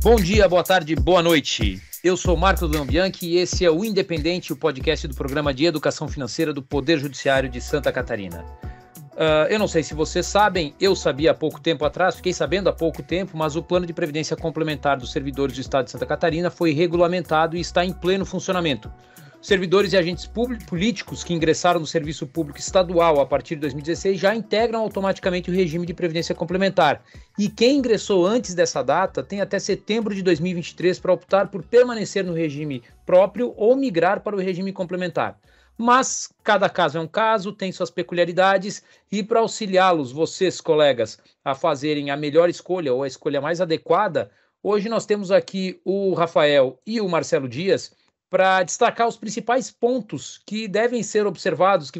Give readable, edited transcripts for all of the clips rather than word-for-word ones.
Bom dia, boa tarde, boa noite. Eu sou Marcos Leão Bianchi e esse é o Independente, o podcast do Programa de Educação Financeira do Poder Judiciário de Santa Catarina. Eu não sei se vocês sabem, eu sabia há pouco tempo atrás, fiquei sabendo há pouco tempo, mas o Plano de Previdência Complementar dos Servidores do Estado de Santa Catarina foi regulamentado e está em pleno funcionamento. Servidores e agentes políticos que ingressaram no Serviço Público Estadual a partir de 2016 já integram automaticamente o regime de previdência complementar. E quem ingressou antes dessa data tem até setembro de 2023 para optar por permanecer no regime próprio ou migrar para o regime complementar. Mas cada caso é um caso, tem suas peculiaridades e para auxiliá-los, vocês, colegas, a fazerem a melhor escolha ou a escolha mais adequada, hoje nós temos aqui o Rafael e o Marcelo Dias para destacar os principais pontos que devem ser observados,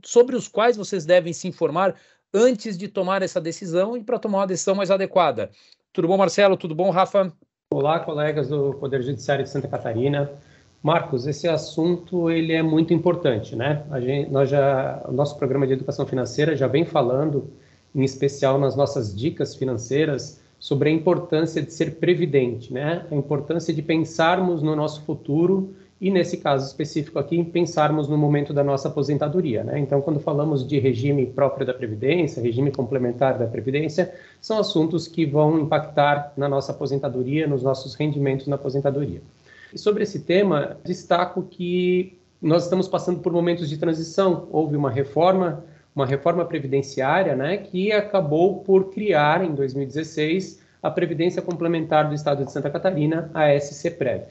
sobre os quais vocês devem se informar antes de tomar essa decisão e para tomar uma decisão mais adequada. Tudo bom, Marcelo? Tudo bom, Rafa? Olá, colegas do Poder Judiciário de Santa Catarina. Marcos, esse assunto ele é muito importante, né? O nosso programa de educação financeira já vem falando, em especial nas nossas dicas financeiras, sobre a importância de ser previdente, né? A importância de pensarmos no nosso futuro e, nesse caso específico aqui, pensarmos no momento da nossa aposentadoria, né? Então, quando falamos de regime próprio da Previdência, regime complementar da Previdência, são assuntos que vão impactar na nossa aposentadoria, nos nossos rendimentos na aposentadoria. E sobre esse tema, destaco que nós estamos passando por momentos de transição. Houve uma reforma previdenciária, né, que acabou por criar, em 2016, a Previdência Complementar do Estado de Santa Catarina, a SCPREV.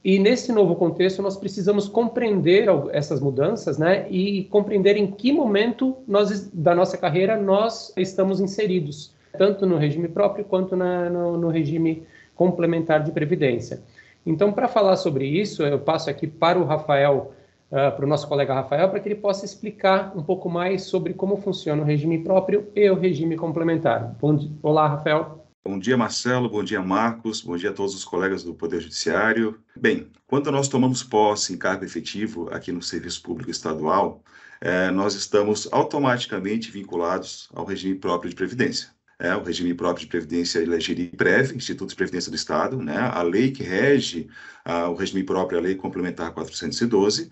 E nesse novo contexto, nós precisamos compreender essas mudanças, né, e compreender em que momento da nossa carreira nós estamos inseridos, tanto no regime próprio quanto no regime complementar de previdência. Então, para falar sobre isso, eu passo aqui para o Rafael, para o nosso colega Rafael, para que ele possa explicar um pouco mais sobre como funciona o regime próprio e o regime complementar. Olá, Rafael. Bom dia, Marcelo. Bom dia, Marcos. Bom dia a todos os colegas do Poder Judiciário. Bem, quando nós tomamos posse em cargo efetivo aqui no Serviço Público Estadual, nós estamos automaticamente vinculados ao regime próprio de previdência. O regime próprio de previdência ele é GIRIPREV, Instituto de Previdência do Estado, né? A lei que rege o regime próprio é a Lei Complementar 412,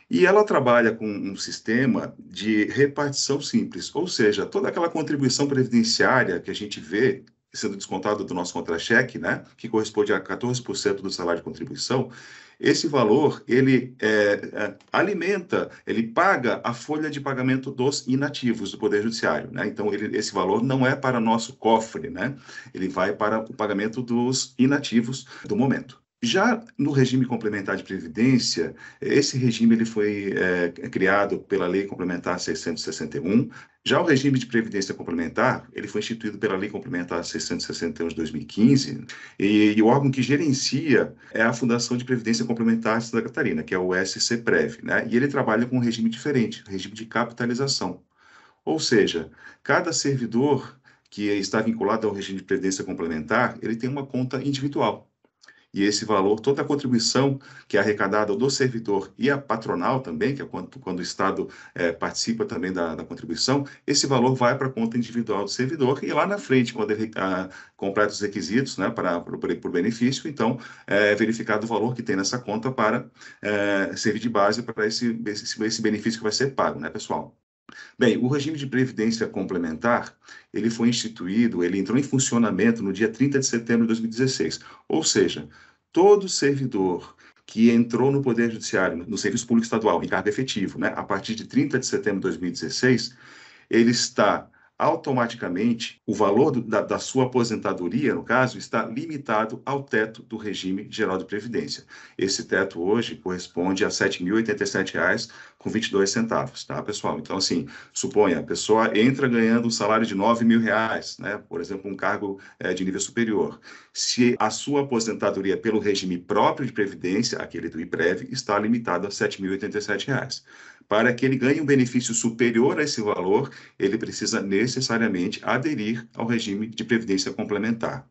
e ela trabalha com um sistema de repartição simples, ou seja, toda aquela contribuição previdenciária que a gente vê sendo descontado do nosso contra-cheque, né, que corresponde a 14% do salário de contribuição, esse valor, ele alimenta, ele paga a folha de pagamento dos inativos do Poder Judiciário, né? Então, esse valor não é para nosso cofre, né? Ele vai para o pagamento dos inativos do momento. Já no regime complementar de previdência, esse regime ele foi criado pela Lei Complementar 661. Já o regime de previdência complementar, ele foi instituído pela Lei Complementar 661 de 2015, e o órgão que gerencia é a Fundação de Previdência Complementar de Santa Catarina, que é o SCPREV, né? E ele trabalha com um regime diferente, regime de capitalização. Ou seja, cada servidor que está vinculado ao regime de previdência complementar, ele tem uma conta individual. E esse valor, toda a contribuição que é arrecadada do servidor e a patronal também, que é quando o Estado participa também da contribuição, esse valor vai para a conta individual do servidor e lá na frente, quando ele completa os requisitos, né, por benefício, então é verificado o valor que tem nessa conta para servir de base para esse benefício que vai ser pago, né, pessoal? Bem, o regime de previdência complementar, ele foi instituído, ele entrou em funcionamento no dia 30 de setembro de 2016, ou seja, todo servidor que entrou no Poder Judiciário, no Serviço Público Estadual, em cargo efetivo, né, a partir de 30 de setembro de 2016, ele está automaticamente, o valor da sua aposentadoria, no caso, está limitado ao teto do regime geral de previdência. Esse teto hoje corresponde a R$ 7.087,22, tá, pessoal? Então, assim, suponha, a pessoa entra ganhando um salário de R$ 9.000, né, por exemplo, um cargo de nível superior. Se a sua aposentadoria pelo regime próprio de previdência, aquele do IPREV, está limitado a R$ 7.087. Para que ele ganhe um benefício superior a esse valor, ele precisa necessariamente aderir ao regime de previdência complementar.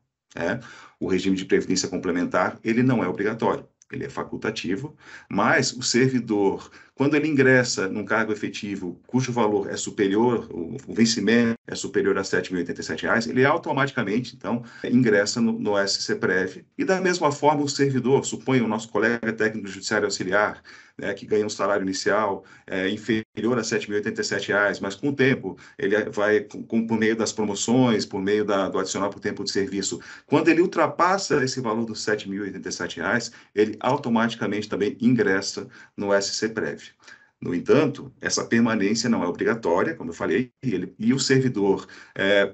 O regime de previdência complementar, ele não é obrigatório, ele é facultativo, mas o servidor Quando ele ingressa num cargo efetivo cujo valor é superior, o vencimento é superior a R$ 7.087, ele automaticamente, então, ingressa no SCPREV. E da mesma forma, o servidor, suponha o nosso colega técnico judiciário auxiliar, né, que ganha um salário inicial inferior a R$ 7.087, mas com o tempo ele vai, por meio das promoções, por meio do adicional por tempo de serviço, quando ele ultrapassa esse valor dos R$ 7.087, ele automaticamente também ingressa no SCPREV. No entanto, essa permanência não é obrigatória, como eu falei, e o servidor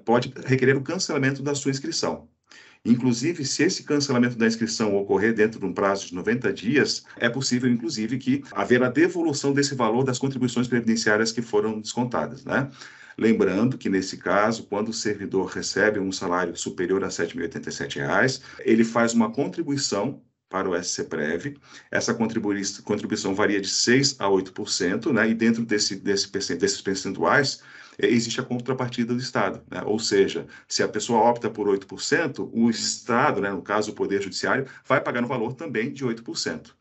pode requerer o cancelamento da sua inscrição. Inclusive, se esse cancelamento da inscrição ocorrer dentro de um prazo de 90 dias, é possível, inclusive, que haverá devolução desse valor das contribuições previdenciárias que foram descontadas, né? Lembrando que, nesse caso, quando o servidor recebe um salário superior a R$ 7.087, ele faz uma contribuição para o SCPREV. Essa contribuição varia de 6% a 8%, né? E dentro desses percentuais, existe a contrapartida do Estado, né? Ou seja, se a pessoa opta por 8%, o Estado, né, no caso o Poder Judiciário, vai pagar no valor também de 8%.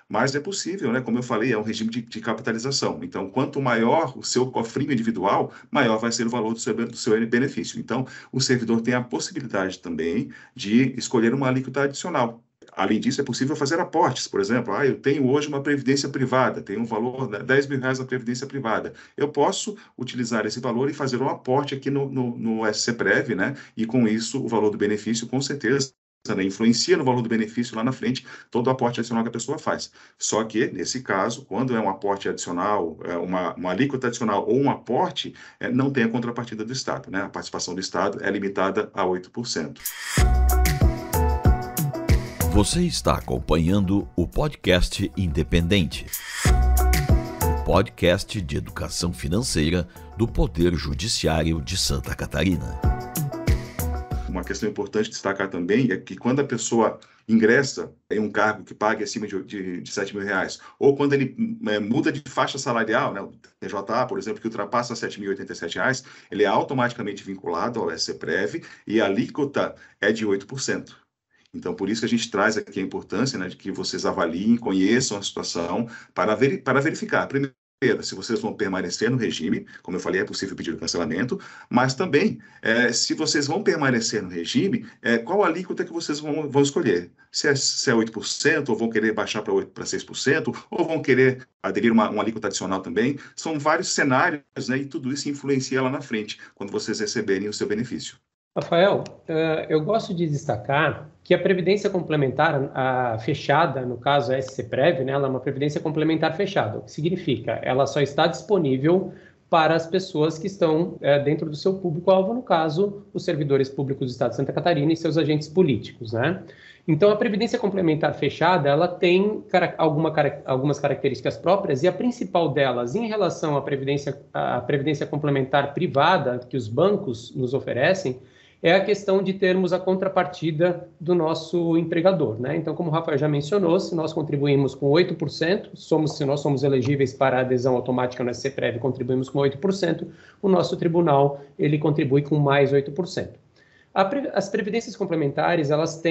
Mas é possível, né? Como eu falei, é um regime de capitalização. Então, quanto maior o seu cofrinho individual, maior vai ser o valor do seu benefício. Então, o servidor tem a possibilidade também de escolher uma alíquota adicional. Além disso, é possível fazer aportes. Por exemplo, eu tenho hoje uma previdência privada, tenho um valor de R$10.000 na previdência privada. Eu posso utilizar esse valor e fazer um aporte aqui no SCPREV, né? E com isso, o valor do benefício, com certeza, né, influencia no valor do benefício lá na frente, todo o aporte adicional que a pessoa faz. Só que, nesse caso, quando é um aporte adicional, uma alíquota adicional ou um aporte, não tem a contrapartida do Estado, né? A participação do Estado é limitada a 8%. Você está acompanhando o podcast Independente, o podcast de educação financeira do Poder Judiciário de Santa Catarina. Uma questão importante destacar também é que quando a pessoa ingressa em um cargo que pague acima de R$ 7.000, ou quando ele muda de faixa salarial, né, o TJA, por exemplo, que ultrapassa R$ 7.087, ele é automaticamente vinculado ao SCPREV e a alíquota é de 8%. Então, por isso que a gente traz aqui a importância, né, de que vocês avaliem, conheçam a situação para verificar. Primeiro, se vocês vão permanecer no regime, como eu falei, é possível pedir o cancelamento, mas também, se vocês vão permanecer no regime, qual a alíquota que vocês vão escolher? Se é 8%, ou vão querer baixar para 6%, ou vão querer aderir uma alíquota adicional também. São vários cenários, né, e tudo isso influencia lá na frente, quando vocês receberem o seu benefício. Rafael, eu gosto de destacar que a previdência complementar fechada, no caso a SCPREV, né, ela é uma previdência complementar fechada, o que significa ela só está disponível para as pessoas que estão dentro do seu público-alvo, no caso, os servidores públicos do Estado de Santa Catarina e seus agentes políticos, né? Então, a previdência complementar fechada, ela tem algumas características próprias e a principal delas, em relação à previdência complementar privada que os bancos nos oferecem, é a questão de termos a contrapartida do nosso empregador, né? Então, como o Rafael já mencionou, se nós contribuímos com 8%, se nós somos elegíveis para a adesão automática no SCPREV, contribuímos com 8%, o nosso tribunal, ele contribui com mais 8%. As previdências complementares, elas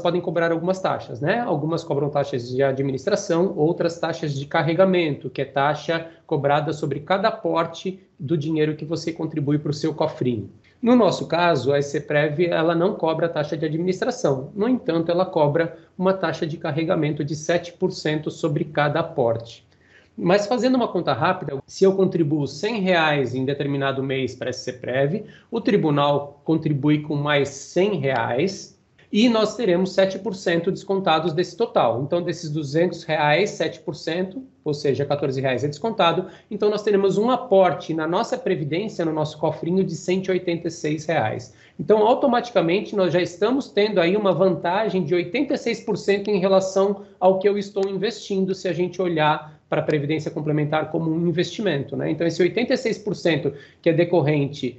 podem cobrar algumas taxas, né? Algumas cobram taxas de administração, outras taxas de carregamento, que é taxa cobrada sobre cada aporte do dinheiro que você contribui para o seu cofrinho. No nosso caso, a SCPREV, ela não cobra taxa de administração. No entanto, ela cobra uma taxa de carregamento de 7% sobre cada aporte. Mas fazendo uma conta rápida, se eu contribuo R$100 em determinado mês para a SCPREV, o tribunal contribui com mais R$100 e nós teremos 7% descontados desse total. Então, desses R$200, 7%, ou seja, R$14 é descontado. Então, nós teremos um aporte na nossa previdência, no nosso cofrinho, de R$186. Então, automaticamente, nós já estamos tendo aí uma vantagem de 86% em relação ao que eu estou investindo, se a gente olhar para a previdência complementar como um investimento, né? Então, esse 86% que é decorrente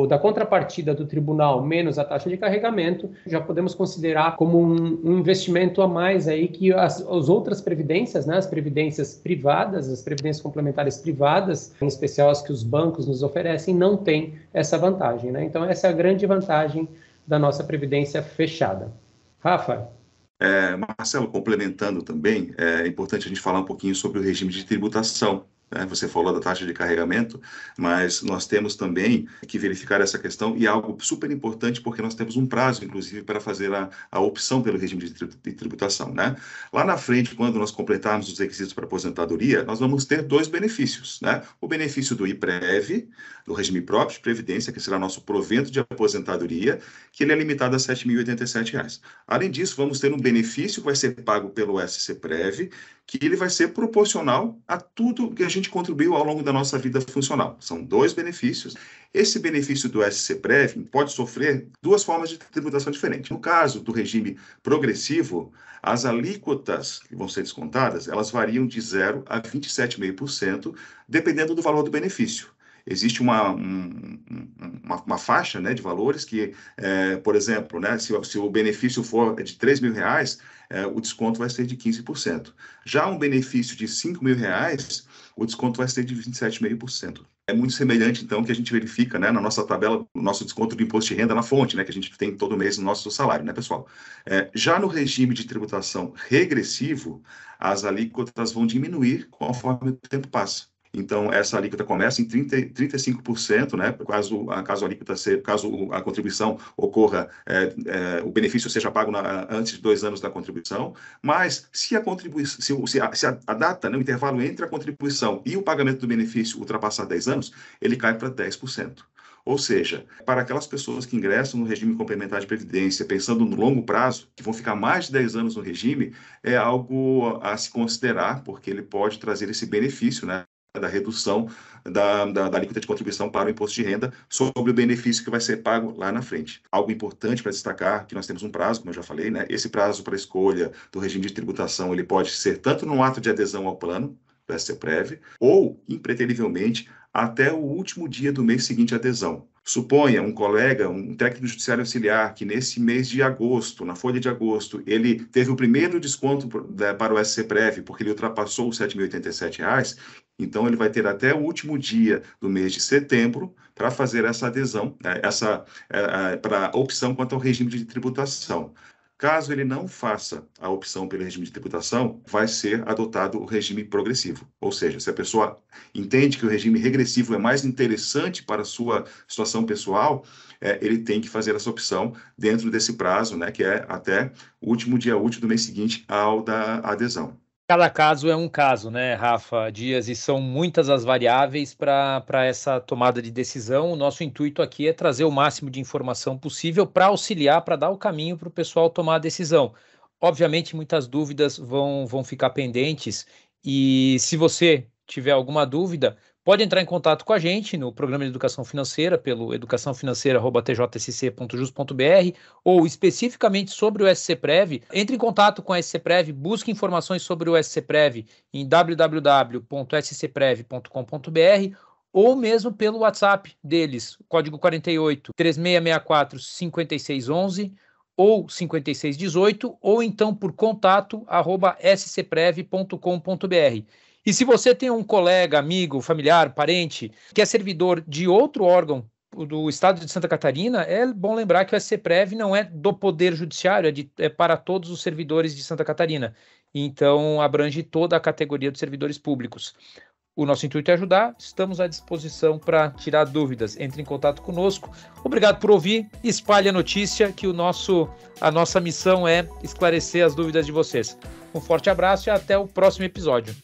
da contrapartida do tribunal menos a taxa de carregamento, já podemos considerar como um investimento a mais aí que as outras previdências, né, as previdências privadas, as previdências complementares privadas, em especial as que os bancos nos oferecem, não têm essa vantagem, né? Então, essa é a grande vantagem da nossa previdência fechada. Rafa? Marcelo, complementando também, é importante a gente falar um pouquinho sobre o regime de tributação. Você falou da taxa de carregamento, mas nós temos também que verificar essa questão, e é algo super importante porque nós temos um prazo, inclusive, para fazer a opção pelo regime de tributação, né? Lá na frente, quando nós completarmos os requisitos para aposentadoria, nós vamos ter 2 benefícios, né? O benefício do IPREV, do regime próprio de previdência, que será nosso provento de aposentadoria, que ele é limitado a R$ 7.087. Além disso, vamos ter um benefício que vai ser pago pelo SCPREV, que ele vai ser proporcional a tudo que a gente contribuiu ao longo da nossa vida funcional. São 2 benefícios. Esse benefício do SCPREV pode sofrer 2 formas de tributação diferentes. No caso do regime progressivo, as alíquotas que vão ser descontadas, elas variam de 0% a 27,5%, dependendo do valor do benefício. Existe uma faixa, né, de valores que, por exemplo, né, se o benefício for de R$ 3.000, o desconto vai ser de 15%. Já um benefício de R$ 5.000, o desconto vai ser de 27,5%. É muito semelhante, então, que a gente verifica, né, na nossa tabela, o nosso desconto de imposto de renda na fonte, né, que a gente tem todo mês no nosso salário, né, pessoal? Já no regime de tributação regressivo, as alíquotas vão diminuir conforme o tempo passa. Então, essa alíquota começa em 35%, né? Caso a contribuição ocorra, o benefício seja pago antes de 2 anos da contribuição, mas se a data, né, o intervalo entre a contribuição e o pagamento do benefício ultrapassar 10 anos, ele cai para 10%. Ou seja, para aquelas pessoas que ingressam no regime complementar de previdência, pensando no longo prazo, que vão ficar mais de 10 anos no regime, é algo a se considerar, porque ele pode trazer esse benefício, né, da redução da alíquota de contribuição para o imposto de renda sobre o benefício que vai ser pago lá na frente. Algo importante para destacar, que nós temos um prazo, como eu já falei, né? Esse prazo para a escolha do regime de tributação, ele pode ser tanto no ato de adesão ao plano, do SCPREV, ou, impreterivelmente, até o último dia do mês seguinte à adesão. Suponha um colega, um técnico judiciário auxiliar, que nesse mês de agosto, na folha de agosto, ele teve o primeiro desconto para o SCPREV, porque ele ultrapassou os R$ 7.087, então ele vai ter até o último dia do mês de setembro para fazer essa adesão, para a opção quanto ao regime de tributação. Caso ele não faça a opção pelo regime de tributação, vai ser adotado o regime progressivo. Ou seja, se a pessoa entende que o regime regressivo é mais interessante para a sua situação pessoal, ele tem que fazer essa opção dentro desse prazo, né, que é até o último dia útil do mês seguinte ao da adesão. Cada caso é um caso, né, Rafa Dias, e são muitas as variáveis para essa tomada de decisão. O nosso intuito aqui é trazer o máximo de informação possível para auxiliar, para dar o caminho para o pessoal tomar a decisão. Obviamente, muitas dúvidas vão ficar pendentes, e se você tiver alguma dúvida, pode entrar em contato com a gente no programa de educação financeira, pelo educaçãofinanceira@tjsc.jus.br, ou especificamente sobre o SCPREV. Entre em contato com a SCPREV, busque informações sobre o SCPREV em www.scprev.com.br, ou mesmo pelo WhatsApp deles, código 48 3664 5611 ou 5618, ou então por contato@scprev.com.br. E se você tem um colega, amigo, familiar, parente, que é servidor de outro órgão do Estado de Santa Catarina, é bom lembrar que o SCPREV não é do Poder Judiciário, é para todos os servidores de Santa Catarina. Então, abrange toda a categoria dos servidores públicos. O nosso intuito é ajudar, estamos à disposição para tirar dúvidas. Entre em contato conosco. Obrigado por ouvir, espalhe a notícia, que a nossa missão é esclarecer as dúvidas de vocês. Um forte abraço e até o próximo episódio.